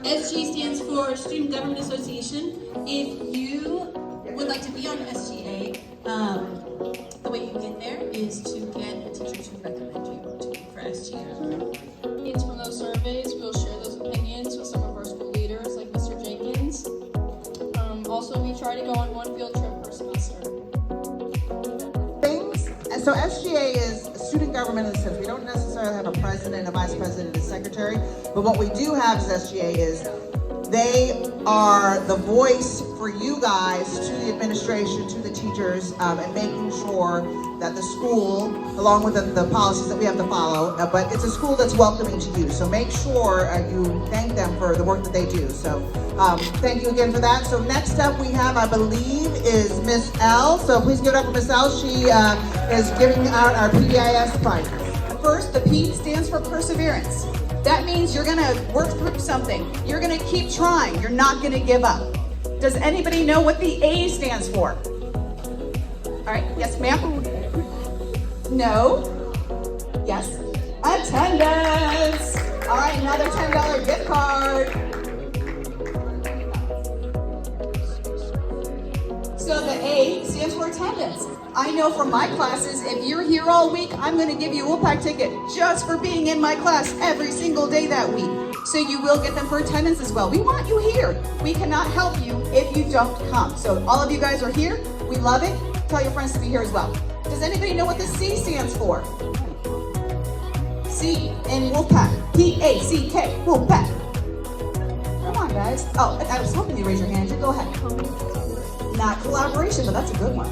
SG stands for Student Government Association. If you would like to be on SGA, the way you get there is to get a teacher to recommend you for SGA. It's from those surveys. We'll share those opinions with some of our school leaders, like Mr. Jenkins. Also, we try to go on one field trip per semester. And so SGA is student government in the sense we don't necessarily have a president, a vice president, and a secretary, but what we do have as SGA is they are the voice for you guys to the administration, to the teachers, and making sure that the school, along with the policies that we have to follow, but it's a school that's welcoming to you. So make sure you thank them for the work that they do. So thank you again for that. So next up we have, I believe, is Miss L. So please give it up for Miss L. She is giving out our PBIS prizes. First, the P stands for perseverance. That means you're gonna work through something. You're gonna keep trying. You're not gonna give up. Does anybody know what the A stands for? All right, yes, ma'am? No? Yes? Attendance! All right, another $10 gift card. So the A stands for attendance. I know from my classes, if you're here all week, I'm going to give you a Wolfpack ticket just for being in my class every single day that week. So you will get them for attendance as well. We want you here. We cannot help you if you don't come. So all of you guys are here. We love it. Tell your friends to be here as well. Does anybody know what the C stands for? C in Wolfpack. P-A-C-K, Wolfpack. Come on, guys. Oh, I was hoping you raise your hand. Go ahead. Not collaboration, but that's a good one.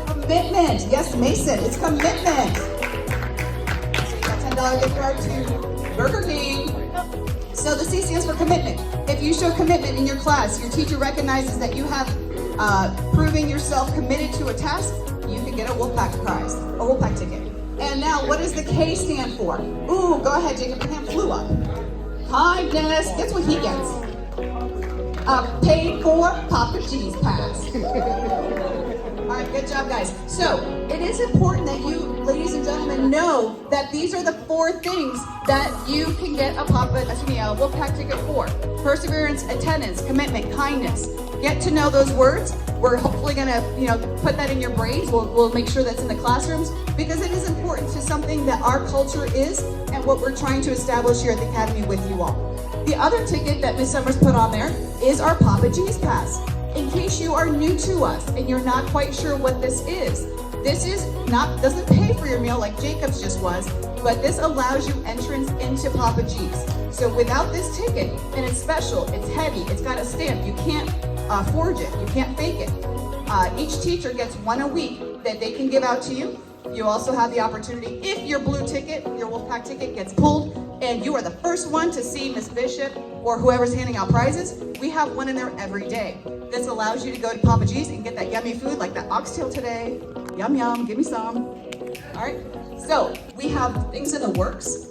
Commitment. Yes, Mason, it's commitment. So you got $10 gift card to Burger King. So the C stands for commitment. If you show commitment in your class, your teacher recognizes that you have proving yourself committed to a task, you can get a Wolfpack prize, a Wolfpack ticket. And now, what does the K stand for? Ooh, go ahead, Jacob, your hand flew up. Kindness. Guess what he gets? Paid for Papa G's pass. All right, good job, guys. So it is important that you, ladies and gentlemen, know that these are the 4 things that you can get a Wolfpack ticket for. Perseverance, attendance, commitment, kindness. Get to know those words. We're hopefully gonna, put that in your brains. We'll make sure that's in the classrooms because it is important to something that our culture is and what we're trying to establish here at the Academy with you all. The other ticket that Ms. Summers put on there is our Papa G's pass. In case you are new to us and you're not quite sure what this is doesn't pay for your meal like Jacob's just was, but this allows you entrance into Papa G's. So without this ticket, and it's special, it's heavy, it's got a stamp, you can't forge it, you can't fake it. Each teacher gets 1 a week that they can give out to you. You also have the opportunity, if your blue ticket, your Wolfpack ticket gets pulled, and you are the first one to see Miss Bishop or whoever's handing out prizes, we have one in there every day. This allows you to go to Papa G's and get that yummy food like that oxtail today. Yum, yum, give me some. All right, so we have things in the works.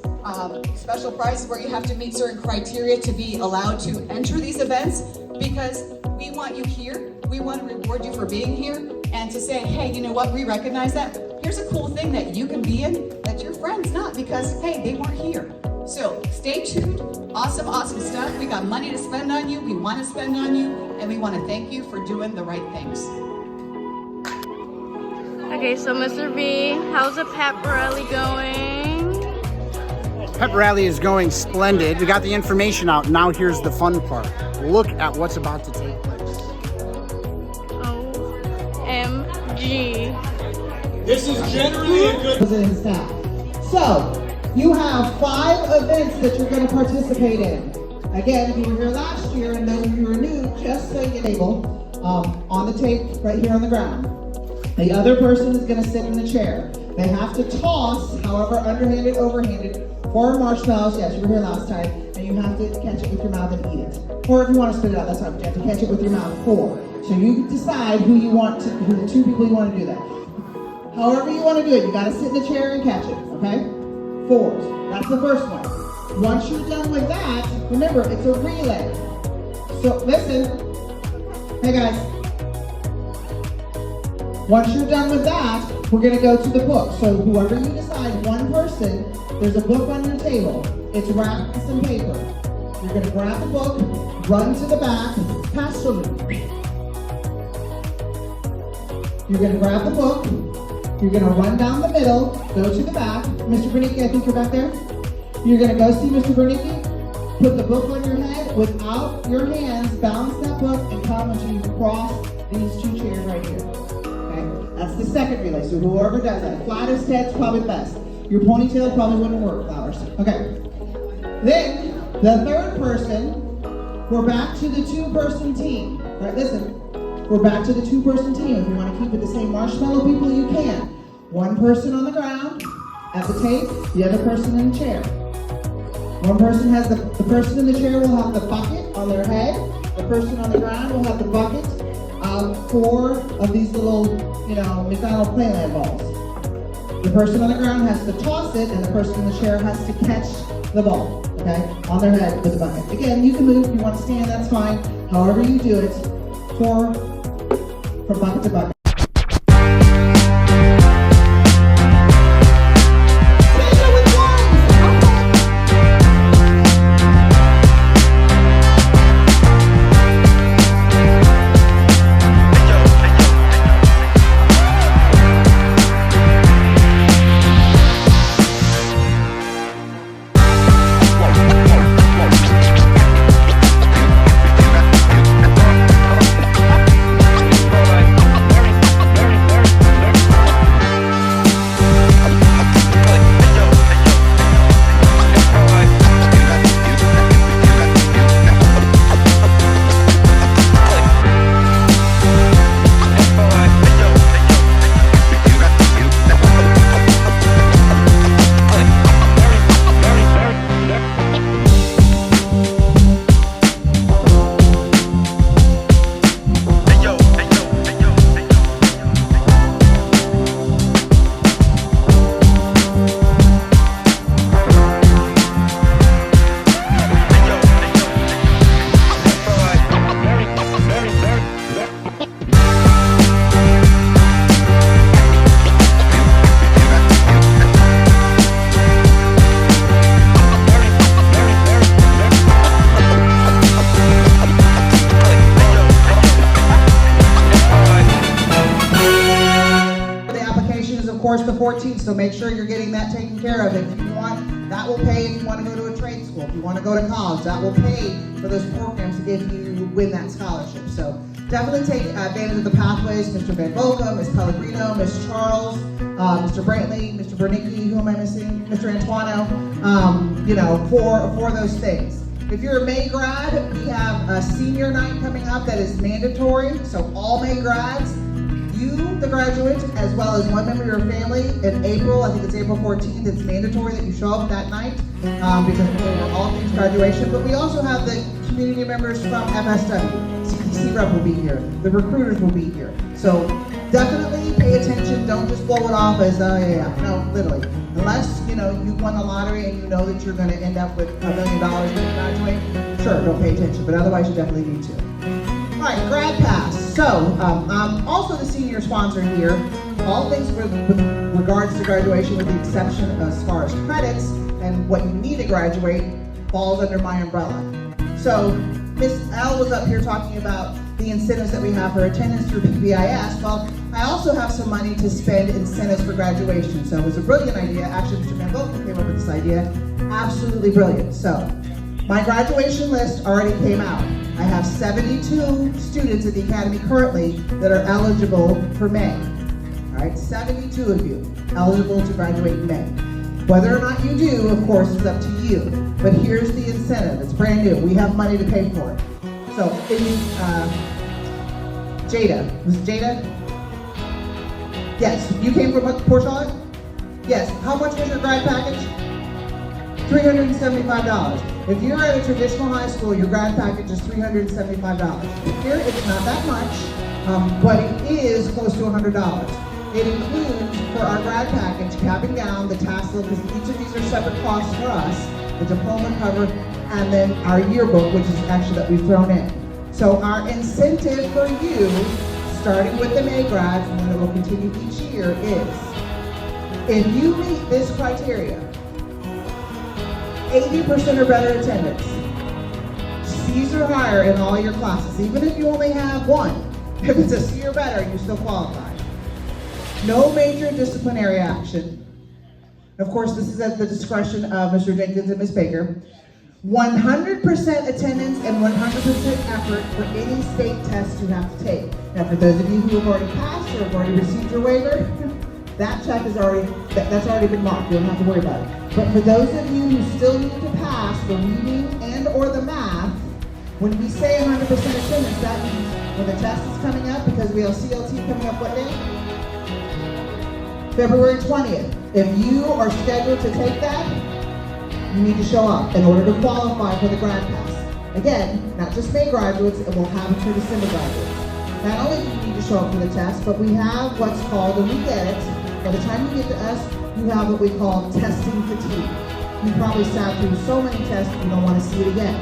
Special prizes where you have to meet certain criteria to be allowed to enter these events because we want you here. We want to reward you for being here and to say, hey, you know what, we recognize that. Here's a cool thing that you can be in that your friend's not because, hey, they weren't here. So stay tuned. Awesome, awesome stuff. We got money to spend on you. We want to spend on you. And we want to thank you for doing the right things. Okay, so Mr. V, how's the pep rally going? Pep rally is going splendid. We got the information out. Now here's the fun part. Look at what's about to take place. OMG. This is generally a good staff. So you have 5 events that you're going to participate in. Again, if you were here last year and those of you who are new, just so you table on the tape right here on the ground. The other person is going to sit in the chair. They have to toss, however underhanded, overhanded, 4 marshmallows. Yes, you were here last time, and you have to catch it with your mouth and eat it. Or if you want to spit it out, that's fine. But you have to catch it with your mouth. 4. So you decide who the 2 people you want to do that. However you want to do it, you got to sit in the chair and catch it. Okay? 4. That's the first one. Once you're done with that, remember it's a relay. So listen. Hey guys. Once you're done with that, we're going to go to the book. So whoever you decide, one person, there's a book on your table. It's wrapped in some paper. You're gonna grab the book, run to the back, pass from me. You're gonna grab the book, you're gonna run down the middle, go to the back. Mr. Bernicki, I think you're back there. You're gonna go see Mr. Bernicki, put the book on your head without your hands, balance that book, and come until you cross these two chairs right here. Okay? That's the second relay, so whoever does that. Flattest head's probably best. Your ponytail probably wouldn't work, Flowers. Okay. Then, the third person, we're back to the two-person team. All right, listen. We're back to the two-person team. If you want to keep it the same marshmallow people, you can. One person on the ground at the tape, the other person in the chair. One person has the person in the chair will have the bucket on their head. The person on the ground will have the bucket. 4 of these little, McDonald's Playland balls. The person on the ground has to toss it, and the person in the chair has to catch the ball, okay, on their head with the bucket. Again, you can move. If you want to stand, that's fine. However you do it, from bucket to bucket. Of course, the 14th, so make sure you're getting that taken care of. If you want, that will pay if you want to go to a trade school. If you want to go to college, that will pay for those programs if you win that scholarship. So definitely take advantage of the pathways. Mr. Van Boca, Ms. Pellegrino, Ms. Charles, Mr. Brantley, Mr. Bernicki, who am I missing? Mr. Antuano, for those things. If you're a May grad, we have a senior night coming up that is mandatory. So all May grads, you, the graduate, as well as one member of your family in April, I think it's April 14th, it's mandatory that you show up that night because we're all things graduation. But we also have the community members from FSW. CPC rep will be here. The recruiters will be here. So definitely pay attention. Don't just blow it off as, no, literally. Unless, you won the lottery and you know that you're going to end up with $1 million when you graduate, sure, don't pay attention. But otherwise, you definitely need to. All right, Grad Pass. So, I'm also the senior sponsor here. All things with regards to graduation, with the exception as far as credits and what you need to graduate, falls under my umbrella. So, Miss L was up here talking about the incentives that we have for attendance through PBIS. Well, I also have some money to spend incentives for graduation. So it was a brilliant idea. Actually, Mr. Van Vogt came up with this idea. Absolutely brilliant. So, my graduation list already came out. I have 72 students at the Academy currently that are eligible for May. All right, 72 of you eligible to graduate in May. Whether or not you do, of course, is up to you. But here's the incentive. It's brand new. We have money to pay for it. So, Jada. Was it Jada? Yes. You came from Port Charlotte? Yes. How much was your grad package? $375. If you're at a traditional high school, your grad package is $375. Here, it's not that much, but it is close to $100. It includes, for our grad package, cap and gown, the tassel, because each of these are separate costs for us, the diploma cover, and then our yearbook, which is actually that we've thrown in. So our incentive for you, starting with the May grads, and then it will continue each year, is if you meet this criteria, 80% or better attendance, C's or higher in all your classes, even if you only have one. If it's a C or better, you still qualify. No major disciplinary action. Of course, this is at the discretion of Mr. Jenkins and Ms. Baker. 100% attendance and 100% effort for any state test you have to take. Now, for those of you who have already passed or have already received your waiver, that check is that's already been marked. You don't have to worry about it. But for those of you who still need to pass the reading and or the math, when we say 100% attendance, that means when the test is coming up, because we have CLT coming up what day? February 20th. If you are scheduled to take that, you need to show up in order to qualify for the grad pass. Again, not just May graduates, it will have it for December graduates. Not only do you need to show up for the test, but we have what's called, and we get it, by the time you get to us, you have what we call testing fatigue. You probably sat through so many tests, you don't want to see it again.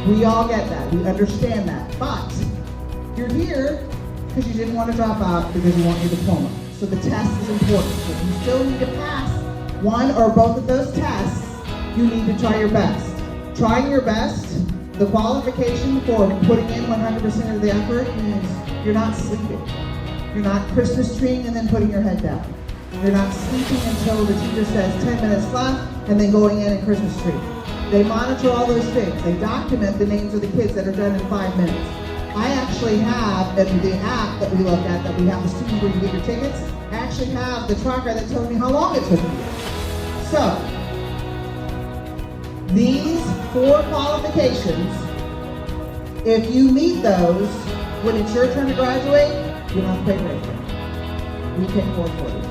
We all get that, we understand that, but you're here because you didn't want to drop out because you want your diploma. So the test is important. So if you still need to pass one or both of those tests, you need to try your best. Trying your best, the qualification for putting in 100% of the effort means you're not sleeping. You're not Christmas treeing and then putting your head down. You're not sleeping until the teacher says 10 minutes left and then going in and Christmas tree. They monitor all those things. They document the names of the kids that are done in 5 minutes. I actually have, in the app that we look at, that we have the student where you get your tickets, I actually have the tracker that tells me how long it took me. So, these 4 qualifications, if you meet those, when it's your turn to graduate, you don't have to pay for anything. We pay for it for you.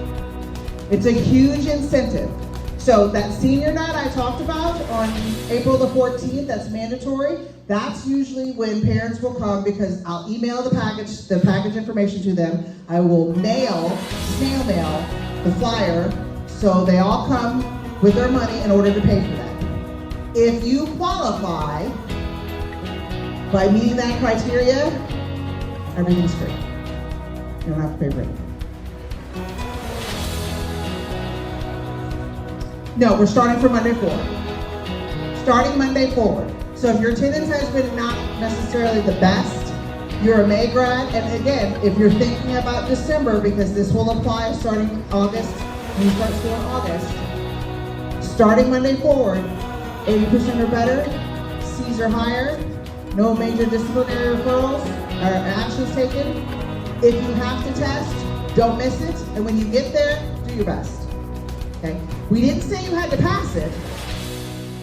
It's a huge incentive. So that senior night I talked about on April the 14th, that's mandatory. That's usually when parents will come because I'll email the package information to them. I will snail mail the flyer, so they all come with their money in order to pay for that. If you qualify by meeting that criteria, everything's free. You don't have to pay for anything. No, we're starting from Monday forward. Starting Monday forward. So if your attendance has been not necessarily the best, you're a May grad, and again, if you're thinking about December, because this will apply starting August, when you start school in August, starting Monday forward, 80% or better, C's or higher, no major disciplinary referrals or actions taken. If you have to test, don't miss it, and when you get there, do your best. Okay? We didn't say you had to pass it.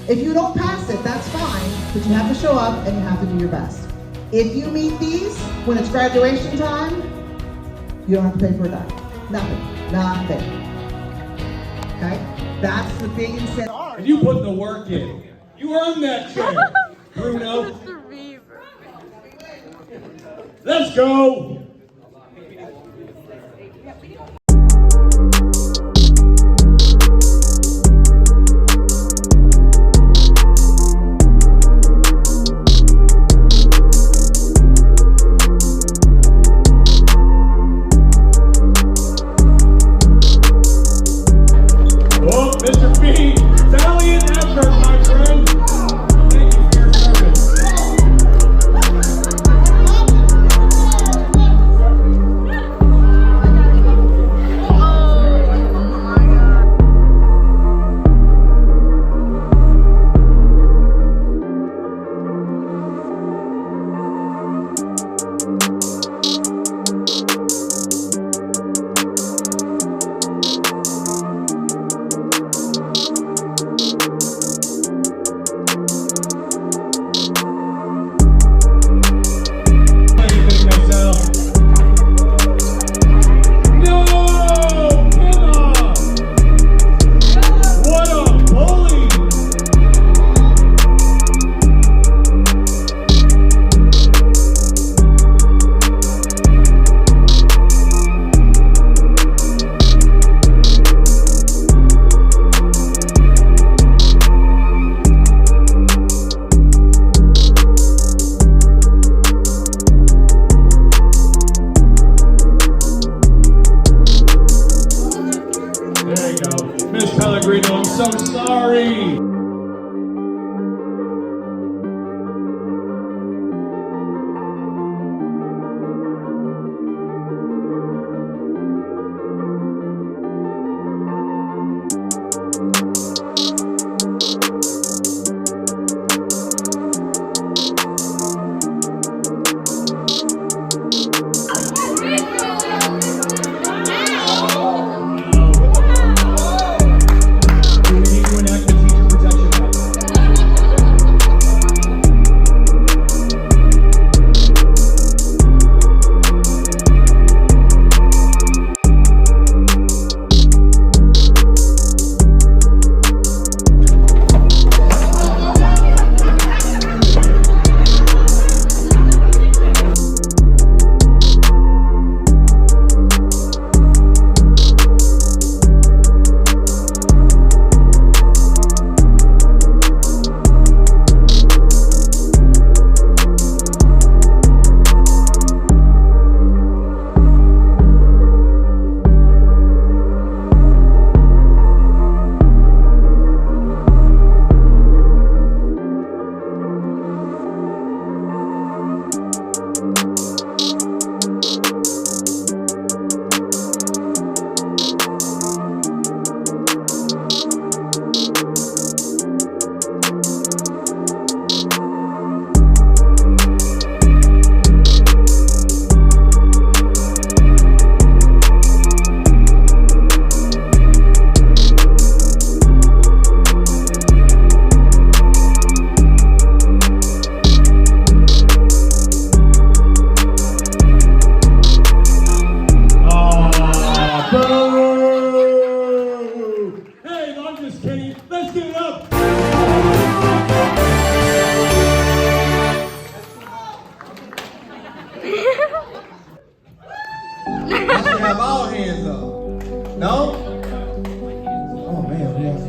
If you don't pass it, that's fine, but you have to show up and you have to do your best. If you meet these when it's graduation time, you don't have to pay for a dime. Nothing. Okay? That's the big incentive. And you put the work in. You earned that chair, Bruno. Mr. Beaver. Let's go. Oh, Mr. B, valiant effort, my friend. Thank you for your service. Anything myself. No, Emma. What a bully. There you go. Miss Pellegrino, I'm so sorry. No? Oh man, yes.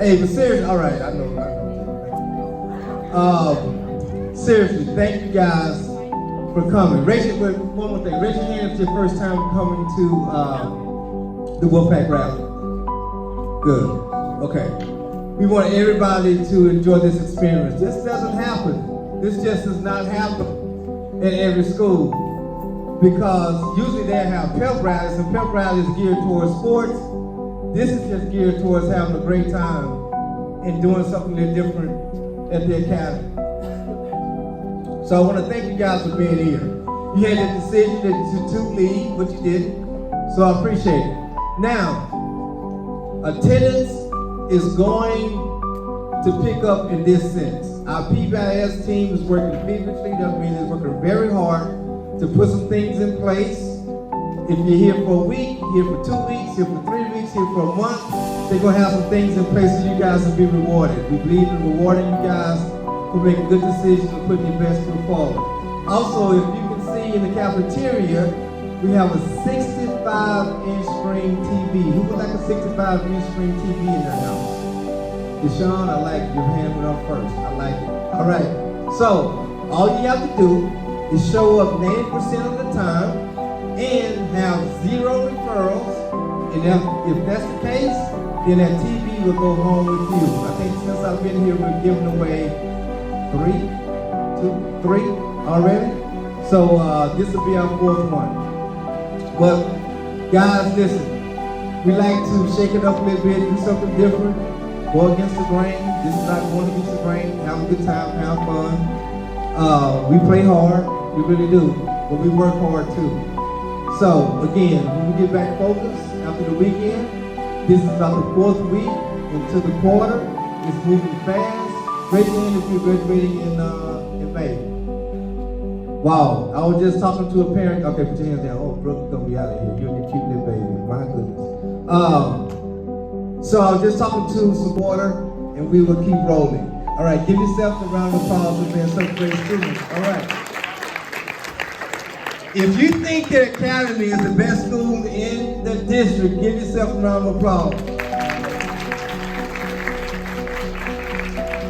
Hey, but seriously, all right, I know. Seriously, thank you guys for coming. One more thing, raise your hand if it's your first time coming to the Wolfpack rally. Good. Okay. We want everybody to enjoy this experience. This doesn't happen. This just does not happen at every school, because usually they have pep rallies, and pep rallies geared towards sports. This is just geared towards having a great time and doing something different at the academy. So I want to thank you guys for being here. You had the decision to leave, but you didn't, so I appreciate it. Now, attendance is going to pick up in this sense. Our PBIS team is working feverishly. That means it's working very hard to put some things in place. If you're here for a week, here for 2 weeks, here for 3 weeks, here for a month, they're going to have some things in place so you guys will be rewarded. We believe in rewarding you guys for making good decisions and putting your best foot forward. Also, if you can see in the cafeteria, we have a 65-inch screen TV. Who would like a 65-inch screen TV in their house? Deshaun, I like your hand went up first. I like it. All right. So, all you have to do is show up 90% of the time and have 0 referrals. And if that's the case, then that TV will go home with you. I think since I've been here, we've given away 3 already. So this will be our 4th one. But guys, listen, we like to shake it up a little bit, do something different, go against the grain. This is not going against the grain. Have a good time, have fun. We play hard, we really do, but we work hard too. So again, when we get back focused after the weekend, this is about the 4th week into the quarter. It's moving fast. Great thing if you're graduating in May. Wow, I was just talking to a parent. Okay, put your hands down. Oh, Brooke, gonna be out of here. You and your cute little baby. My goodness. So I was just talking to some water, and we will keep rolling. All right, give yourself a round of applause for being such great students. All right. If you think that Academy is the best school in the district, give yourself a round of applause.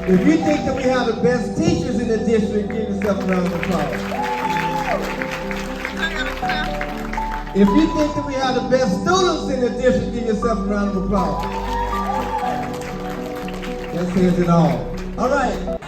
If you think that we have the best teachers in the district, give yourself a round of applause. If you think that we have the best students in the district, give yourself a round of applause. That says it all. All right.